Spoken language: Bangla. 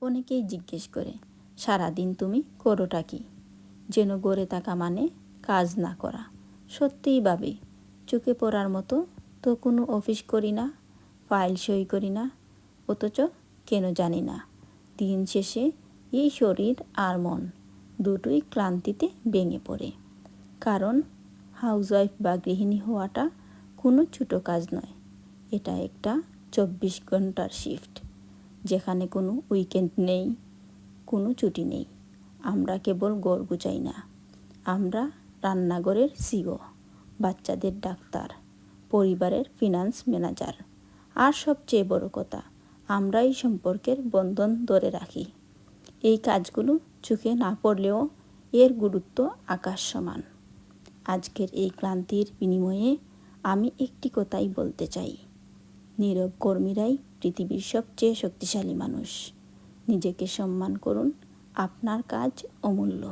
অনেকেই জিজ্ঞেস করে, সারাদিন তুমি করোটা কি? যেন গড়ে থাকা মানে কাজ না করা। সত্যিই ভাবি, চোখে পড়ার মতো তো কোনো অফিস করি না, ফাইল সই করি না, অথচ কেন জানি না দিন শেষে এই শরীর আর মন দুটোই ক্লান্তিতে ভেঙে পড়ে। কারণ হাউসওয়াইফ বা গৃহিণী হওয়াটা কোনো ছোটো কাজ নয়। এটা একটা 24 ঘন্টার শিফট, যেখানে কোনো উইকেন্ড নেই, কোনো ছুটি নেই। আমরা কেবল ঘর গুছাই না, আমরা রান্নাঘরের সিও, বাচ্চাদের ডাক্তার, পরিবারের ফিনান্স ম্যানেজার, আর সবচেয়ে বড় কথা, আমরা এই সম্পর্কের বন্ধন ধরে রাখি। এই কাজগুলো চোখে না পড়লেও এর গুরুত্ব আকাশ সমান। আজকের এই ক্লান্তির বিনিময়ে আমি একটি কথাই বলতে চাই, নীরব কর্মীরাই পৃথিবীর সবচেয়ে শক্তিশালী মানুষ। নিজেকে সম্মান করুন, আপনার কাজ অমূল্য।